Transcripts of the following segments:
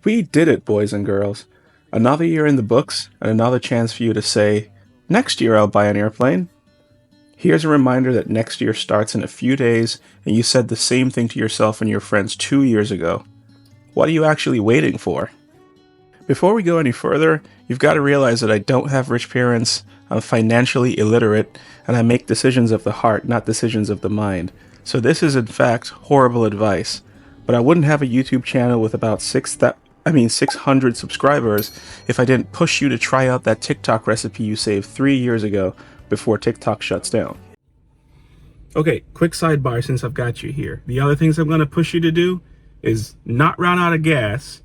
We did it, boys and girls. Another year in the books, and another chance for you to say, next year I'll buy an airplane. Here's a reminder that next year starts in a few days, and you said the same thing to yourself and your friends 2 years ago. What are you actually waiting for? Before we go any further, you've got to realize that I don't have rich parents, I'm financially illiterate, and I make decisions of the heart, not decisions of the mind. So this is in fact horrible advice. But I wouldn't have a YouTube channel with about 600 subscribers if I didn't push you to try out that TikTok recipe you saved 3 years ago before TikTok shuts down. Okay, quick sidebar since I've got you here. The other things I'm going to push you to do is not run out of gas,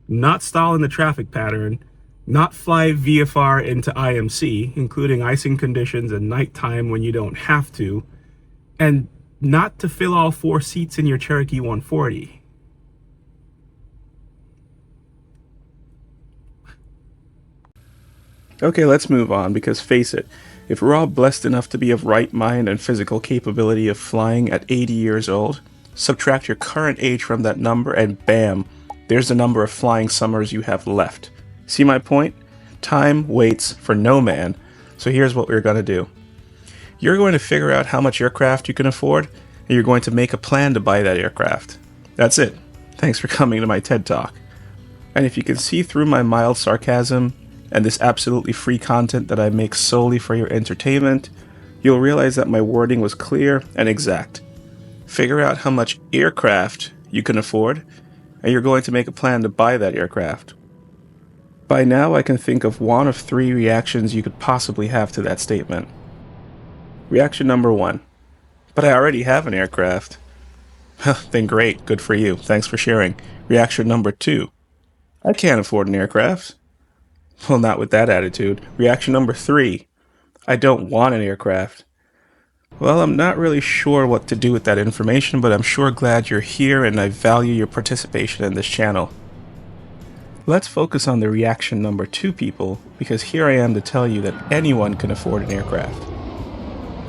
not stall in the traffic pattern, not fly VFR into IMC, including icing conditions and nighttime when you don't have to, and not to fill all 4 seats in your Cherokee 140. Okay, let's move on, because face it, if we're all blessed enough to be of right mind and physical capability of flying at 80 years old, subtract your current age from that number and bam, there's the number of flying summers you have left. See my point? Time waits for no man. So here's what we're going to do. You're going to figure out how much aircraft you can afford, and you're going to make a plan to buy that aircraft. That's it. Thanks for coming to my TED Talk. And if you can see through my mild sarcasm and this absolutely free content that I make solely for your entertainment, you'll realize that my wording was clear and exact. Figure out how much aircraft you can afford, and you're going to make a plan to buy that aircraft. By now, I can think of one of 3 reactions you could possibly have to that statement. Reaction number 1. But I already have an aircraft. Then great, good for you. Thanks for sharing. Reaction number 2. I can't afford an aircraft. Well, not with that attitude. Reaction number 3. I don't want an aircraft. Well, I'm not really sure what to do with that information, but I'm sure glad you're here and I value your participation in this channel. Let's focus on the reaction number 2 people, because here I am to tell you that anyone can afford an aircraft.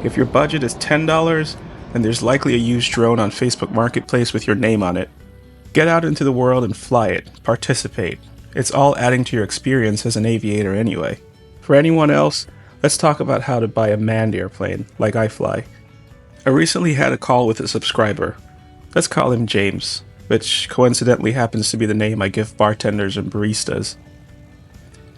If your budget is $10, then there's likely a used drone on Facebook Marketplace with your name on it. Get out into the world and fly it. Participate. It's all adding to your experience as an aviator anyway. For anyone else, let's talk about how to buy a manned airplane, like I fly. I recently had a call with a subscriber. Let's call him James, which coincidentally happens to be the name I give bartenders and baristas.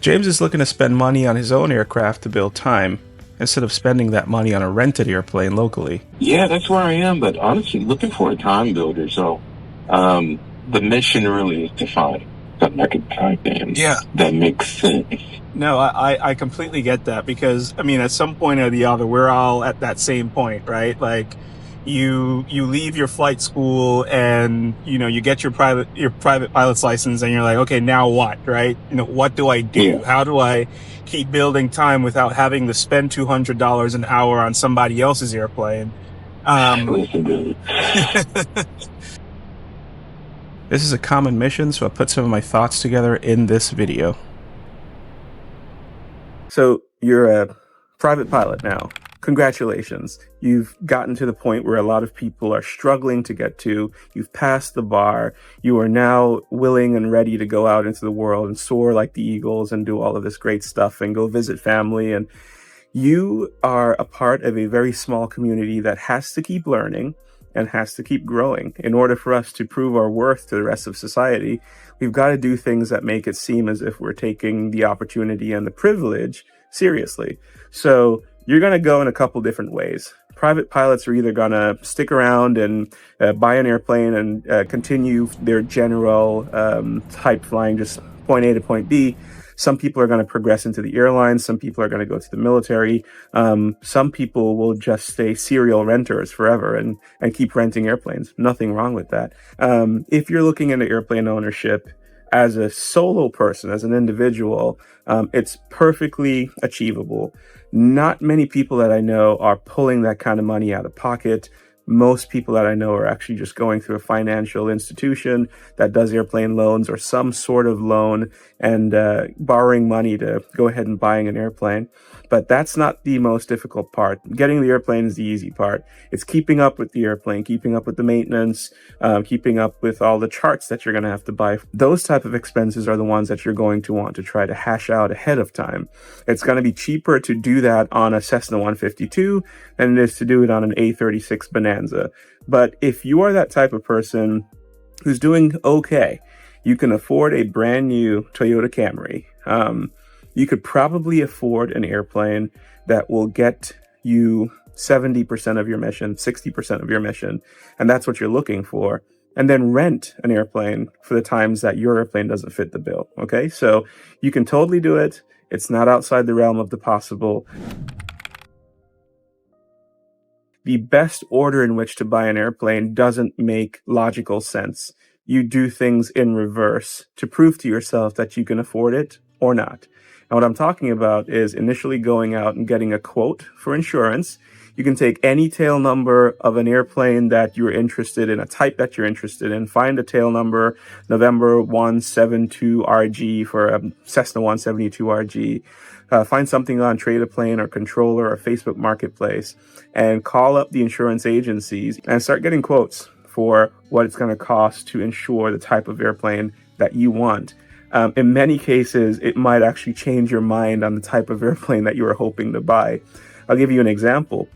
James is looking to spend money on his own aircraft to build time, instead of spending that money on a rented airplane locally. Yeah, that's where I am, but honestly, looking for a time builder. So the mission really is to find something I can finance. Yeah. That makes sense. No, I completely get that, because, I mean, at some point or the other, we're all at that same point, right? Like, you leave your flight school and, you know, you get your private pilot's license and you're like, okay, now what, right? You know, what do I do? Yeah. How do I keep building time without having to spend $200 an hour on somebody else's airplane? This is a common mission, so I put some of my thoughts together in this video. So you're a private pilot now. Congratulations. You've gotten to the point where a lot of people are struggling to get to. You've passed the bar. You are now willing and ready to go out into the world and soar like the eagles and do all of this great stuff and go visit family. And you are a part of a very small community that has to keep learning and has to keep growing. In order for us to prove our worth to the rest of society, we've got to do things that make it seem as if we're taking the opportunity and the privilege seriously. So you're going to go in a couple different ways. Private pilots are either going to stick around and buy an airplane and continue their general type flying, just point A to point B. Some people are going to progress into the airlines. Some people are going to go to the military. Some people will just stay serial renters forever and keep renting airplanes. Nothing wrong with that. If you're looking into airplane ownership as a solo person, as an individual, it's perfectly achievable. Not many people that I know are pulling that kind of money out of pocket. Most people that I know are actually just going through a financial institution that does airplane loans or some sort of loan and borrowing money to go ahead and buying an airplane. But that's not the most difficult part. Getting the airplane is the easy part. It's keeping up with the airplane, keeping up with the maintenance, keeping up with all the charts that you're going to have to buy. Those type of expenses are the ones that you're going to want to try to hash out ahead of time. It's going to be cheaper to do that on a Cessna 152 than it is to do it on an A36 Bonanza. But if you are that type of person who's doing okay, you can afford a brand new Toyota Camry. You could probably afford an airplane that will get you 70% of your mission, 60% of your mission, and that's what you're looking for. And then rent an airplane for the times that your airplane doesn't fit the bill. Okay, so you can totally do it. It's not outside the realm of the possible. The best order in which to buy an airplane doesn't make logical sense. You do things in reverse to prove to yourself that you can afford it or not. And what I'm talking about is initially going out and getting a quote for insurance. You can take any tail number of an airplane that you're interested in, a type that you're interested in, find a tail number, November 172RG for a Cessna 172RG. Find something on Trade a Plane or Controller or Facebook Marketplace and call up the insurance agencies and start getting quotes for what it's going to cost to insure the type of airplane that you want. In many cases, it might actually change your mind on the type of airplane that you were hoping to buy. I'll give you an example.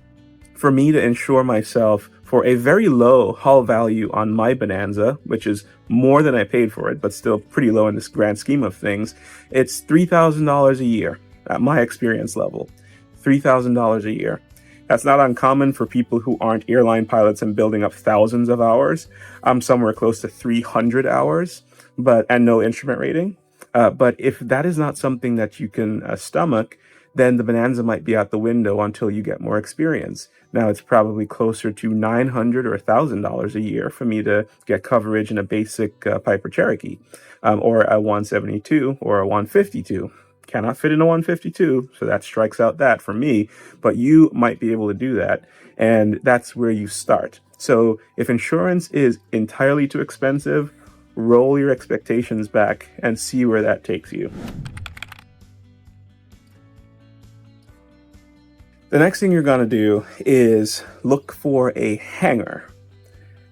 For me to insure myself for a very low hull value on my Bonanza, which is more than I paid for it, but still pretty low in this grand scheme of things, it's $3,000 a year at my experience level. $3,000 a year. That's not uncommon for people who aren't airline pilots and building up thousands of hours. I'm somewhere close to 300 hours, and no instrument rating. But if that is not something that you can stomach, then the Bonanza might be out the window until you get more experience. Now it's probably closer to $900 or $1,000 a year for me to get coverage in a basic Piper Cherokee, or a 172 or a 152. Cannot fit in a 152, so that strikes out that for me, but you might be able to do that, and that's where you start. So if insurance is entirely too expensive, roll your expectations back and see where that takes you. The next thing you're going to do is look for a hangar,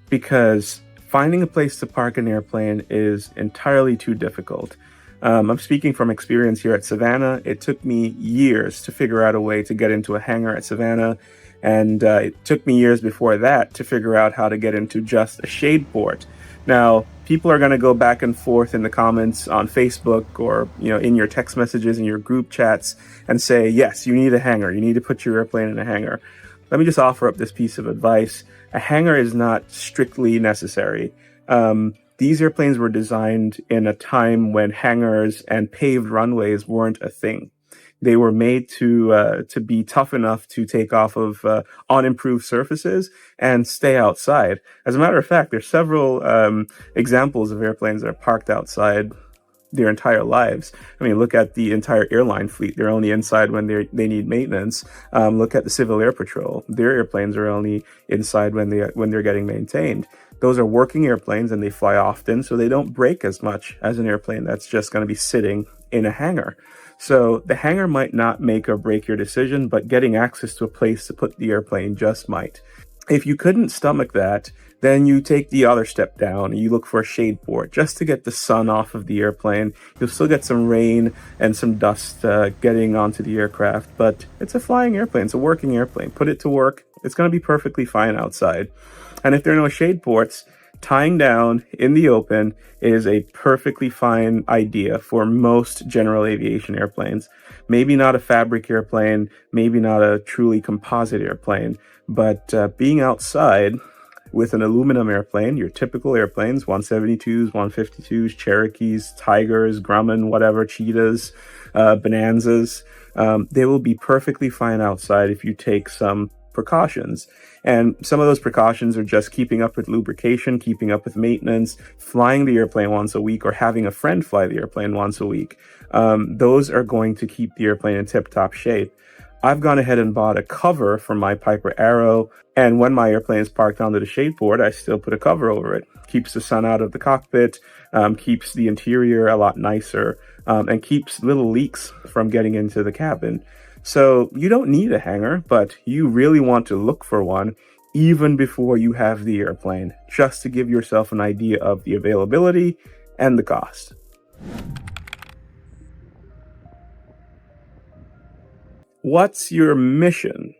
because finding a place to park an airplane is entirely too difficult. I'm speaking from experience here at Savannah. It took me years to figure out a way to get into a hangar at Savannah, and it took me years before that to figure out how to get into just a shade port. Now, people are going to go back and forth in the comments on Facebook or in your text messages and your group chats and say, yes, you need a hangar. You need to put your airplane in a hangar. Let me just offer up this piece of advice. A hangar is not strictly necessary. These airplanes were designed in a time when hangars and paved runways weren't a thing. They were made to be tough enough to take off of unimproved surfaces and stay outside. As a matter of fact, there's several examples of airplanes that are parked outside their entire lives. I mean, look at the entire airline fleet. They're only inside when they need maintenance. Look at the Civil Air Patrol. Their airplanes are only inside when they're getting maintained. Those are working airplanes and they fly often, so they don't break as much as an airplane that's just going to be sitting in a hangar. So the hangar might not make or break your decision, but getting access to a place to put the airplane just might. If you couldn't stomach that, then you take the other step down and you look for a shade port just to get the sun off of the airplane. You'll still get some rain and some dust getting onto the aircraft, but it's a flying airplane. It's a working airplane. Put it to work. It's going to be perfectly fine outside. And if there are no shade ports, tying down in the open is a perfectly fine idea for most general aviation airplanes. Maybe not a fabric airplane, maybe not a truly composite airplane, but being outside with an aluminum airplane, your typical airplanes, 172s, 152s, Cherokees, Tigers, Grumman, whatever, Cheetahs, Bonanzas, they will be perfectly fine outside if you take some precautions. And some of those precautions are just keeping up with lubrication, keeping up with maintenance, flying the airplane once a week, or having a friend fly the airplane once a week. Those are going to keep the airplane in tip-top shape. I've gone ahead and bought a cover for my Piper Arrow, and when my airplane is parked onto the shadeboard, I still put a cover over it. Keeps the sun out of the cockpit, keeps the interior a lot nicer, and keeps little leaks from getting into the cabin. So you don't need a hanger, but you really want to look for one even before you have the airplane, just to give yourself an idea of the availability and the cost. What's your mission?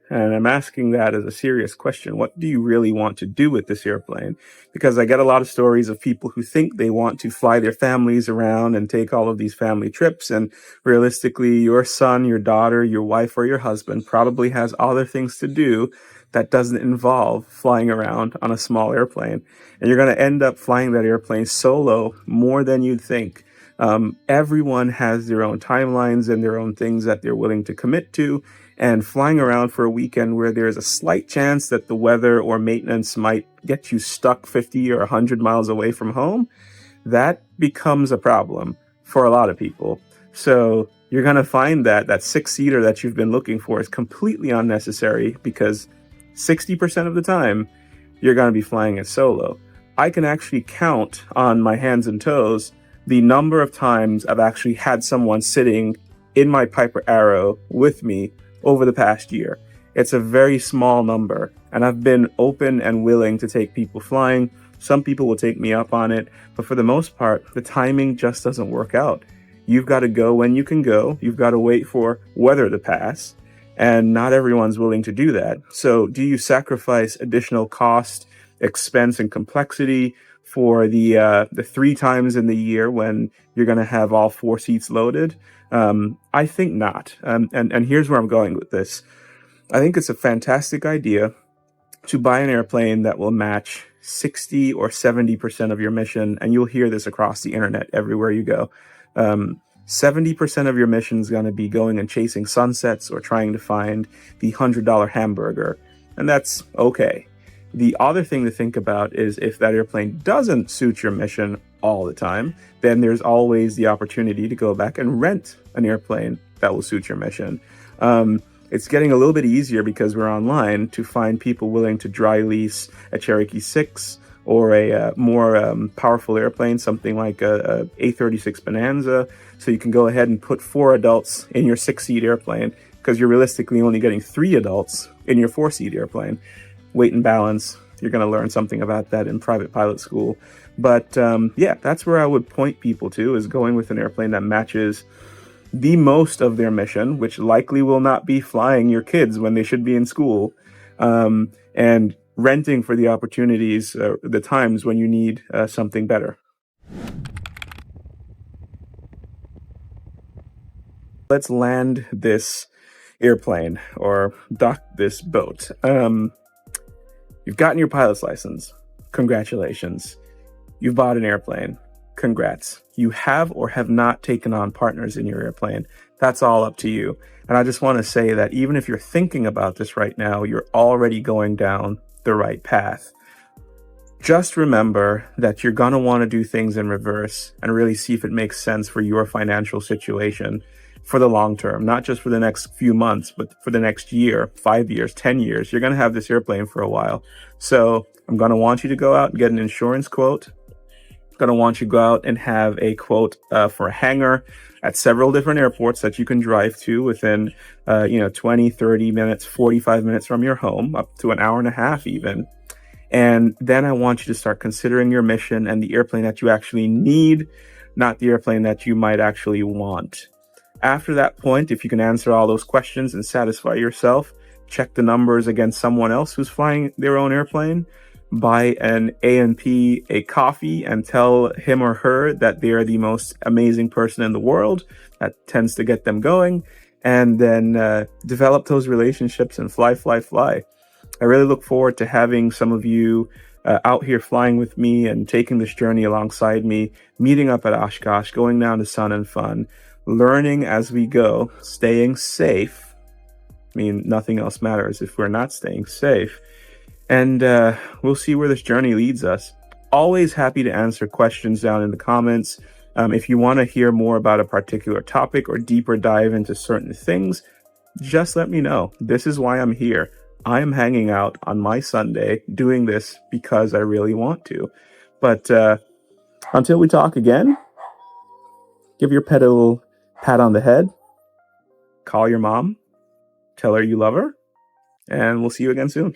And I'm asking that as a serious question. What do you really want to do with this airplane? Because I get a lot of stories of people who think they want to fly their families around and take all of these family trips. And realistically, your son, your daughter, your wife, or your husband probably has other things to do that doesn't involve flying around on a small airplane. And you're going to end up flying that airplane solo more than you'd think. Everyone has their own timelines and their own things that they're willing to commit to. And flying around for a weekend where there's a slight chance that the weather or maintenance might get you stuck 50 or 100 miles away from home, that becomes a problem for a lot of people. So you're going to find that that six-seater that you've been looking for is completely unnecessary because 60% of the time, you're going to be flying it solo. I can actually count on my hands and toes the number of times I've actually had someone sitting in my Piper Arrow with me over the past year. It's a very small number, and I've been open and willing to take people flying. Some people will take me up on it, but for the most part, the timing just doesn't work out. You've got to go when you can go. You've got to wait for weather to pass, and not everyone's willing to do that. So do you sacrifice additional cost, expense, and complexity for the 3 times in the year when you're going to have all 4 seats loaded? I think not. And here's where I'm going with this. I think it's a fantastic idea to buy an airplane that will match 60 or 70% of your mission. And you'll hear this across the internet everywhere you go. 70% of your mission is going to be going and chasing sunsets or trying to find the $100 hamburger. And that's okay. The other thing to think about is if that airplane doesn't suit your mission all the time, then there's always the opportunity to go back and rent an airplane that will suit your mission. It's getting a little bit easier because we're online to find people willing to dry lease a Cherokee 6 or a more powerful airplane, something like a A36 Bonanza. So you can go ahead and put 4 adults in your 6-seat airplane because you're realistically only getting 3 adults in your 4-seat airplane. Weight and balance, you're going to learn something about that in private pilot school. But yeah, that's where I would point people to, is going with an airplane that matches the most of their mission, which likely will not be flying your kids when they should be in school, and renting for the opportunities, the times when you need something better. Let's land this airplane or dock this boat. You've gotten your pilot's license. Congratulations. You've bought an airplane. Congrats. You have or have not taken on partners in your airplane. That's all up to you. And I just want to say that even if you're thinking about this right now, you're already going down the right path. Just remember that you're going to want to do things in reverse and really see if it makes sense for your financial situation for the long term, not just for the next few months, but for the next year, 5 years, 10 years. You're going to have this airplane for a while. So I'm going to want you to go out and get an insurance quote. I'm going to want you to go out and have a quote for a hangar at several different airports that you can drive to within 20, 30 minutes, 45 minutes from your home, up to an hour and a half even. And then I want you to start considering your mission and the airplane that you actually need, not the airplane that you might actually want. After that point, if you can answer all those questions and satisfy yourself, check the numbers against someone else who's flying their own airplane, buy an A&P a coffee and tell him or her that they are the most amazing person in the world. That tends to get them going. And then develop those relationships and fly. I really look forward to having some of you out here flying with me and taking this journey alongside me, meeting up at Oshkosh, going down to Sun and Fun, learning as we go, staying safe. I mean, nothing else matters if we're not staying safe. And we'll see where this journey leads us. Always happy to answer questions down in the comments. If you want to hear more about a particular topic or deeper dive into certain things, just let me know. This is why I'm here. I am hanging out on my Sunday doing this because I really want to. But until we talk again, give your pet a little pat on the head, call your mom, tell her you love her, and we'll see you again soon.